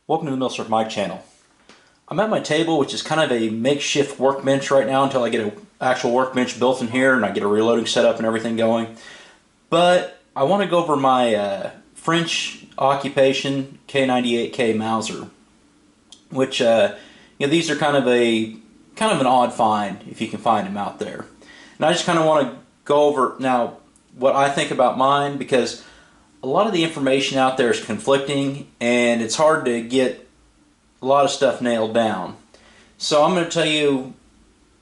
Welcome to the Milsurf Mike channel. I'm at my table, which is kind of a makeshift workbench right now until I get an actual workbench built in here and I get a reloading setup and everything going. But I want to go over my French occupation K98K Mauser, which these are kind of an odd find if you can find them out there. And I just kind of want to go over now what I think about mine, because a lot of the information out there is conflicting and it's hard to get a lot of stuff nailed down. So I'm going to tell you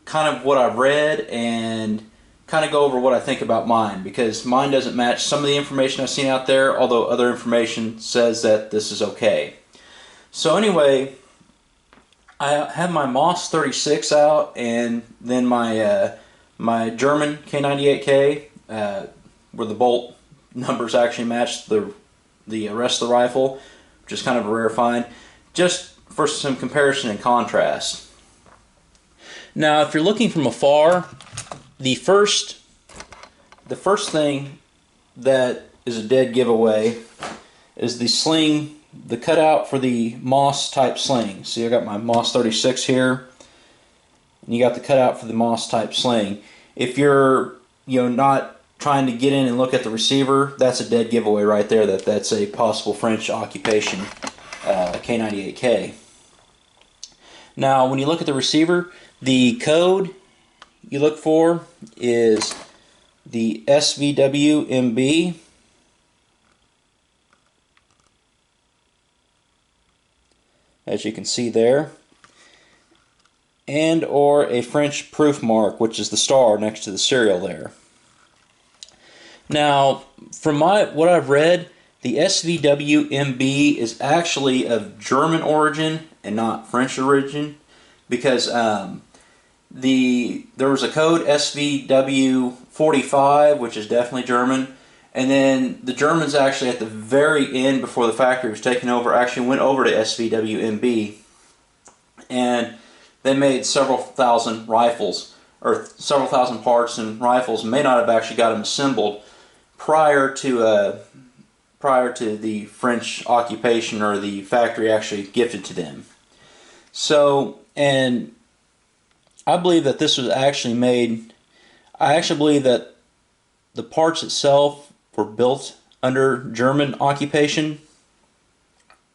kind of what I've read and kind of go over what I think about mine, because mine doesn't match some of the information I've seen out there, although other information says that this is okay. So anyway, I have my Moss 36 out, and then my my German K98K, where the bolt numbers actually match the rest of the rifle, which is kind of a rare find, just for some comparison and contrast. Now, if you're looking from afar, the first thing that is a dead giveaway is the sling, the cutout for the Moss type sling. See, I got my Moss 36 here, and you got the cutout for the Moss type sling. If you're not trying to get in and look at the receiver, that's a dead giveaway right there. That's a possible French occupation K98K. Now, when you look at the receiver, the code you look for is the svwMB, as you can see there, and or a French proof mark, which is the star next to the serial there. Now, from what I've read, the svwMB is actually of German origin and not French origin, because there was a code svw45, which is definitely German, and then the Germans actually at the very end, before the factory was taken over, actually went over to svwMB, and they made several thousand rifles, or several thousand parts and rifles, and may not have actually got them assembled prior to the French occupation, or the factory actually gifted to them. So, and I believe that this was actually made, I actually believe that the parts itself were built under German occupation,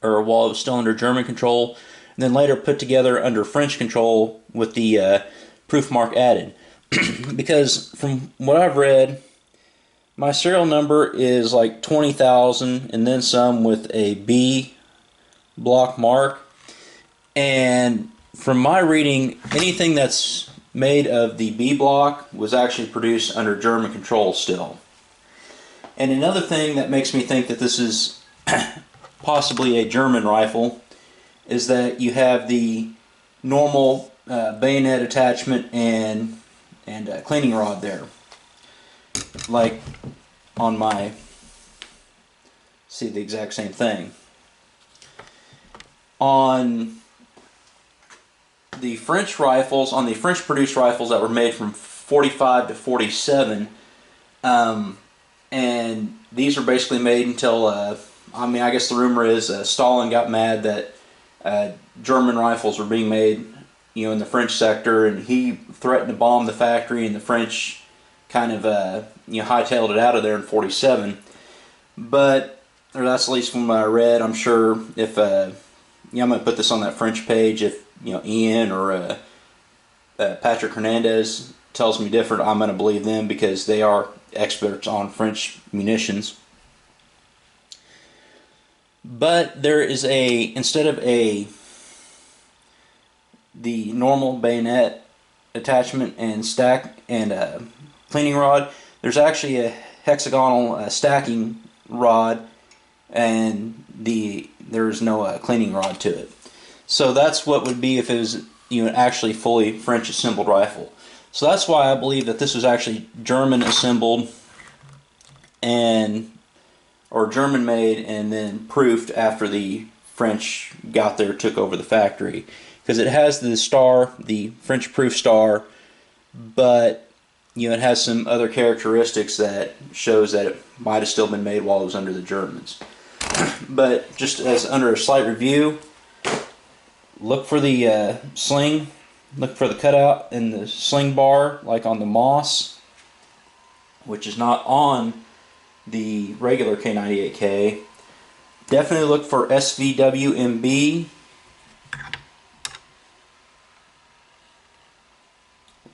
or while it was still under German control, and then later put together under French control with the proof mark added. Because from what I've read, my serial number is like 20,000 and then some with a B block mark. And from my reading, anything that's made of the B block was actually produced under German control still. And another thing that makes me think that this is possibly a German rifle is that you have the normal bayonet attachment and cleaning rod there. Like on my, see, the exact same thing. On the French rifles, on the French produced rifles that were made from 45 to 47, and these are basically made until, I guess the rumor is Stalin got mad that German rifles were being made, in the French sector, and he threatened to bomb the factory, and the French kind of hightailed it out of there in 47. But, or that's at least from what I read. I'm sure if I'm going to put this on that French page. If Ian or Patrick Hernandez tells me different, I'm going to believe them, because they are experts on French munitions. But there is instead of the normal bayonet attachment and stack and cleaning rod, there's actually a hexagonal stacking rod, and there's no cleaning rod to it. So that's what would be if it was actually fully French assembled rifle. So that's why I believe that this was actually German assembled or German made and then proofed after the French got there, took over the factory, because it has the star, the French proof star, but it has some other characteristics that shows that it might have still been made while it was under the Germans. But just as under a slight review, Look for the sling, look for the cutout in the sling bar like on the Moss, which is not on the regular K98K. Definitely look for svwMB.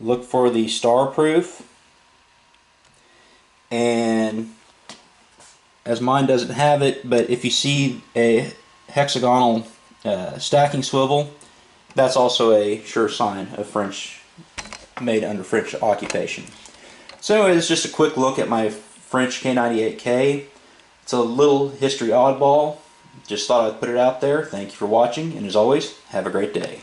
Look for the Starproof. And as mine doesn't have it, but if you see a hexagonal stacking swivel, that's also a sure sign of French, made under French occupation. So anyway, it's just a quick look at my French K98K. It's a little history oddball. Just thought I'd put it out there. Thank you for watching, and as always, have a great day.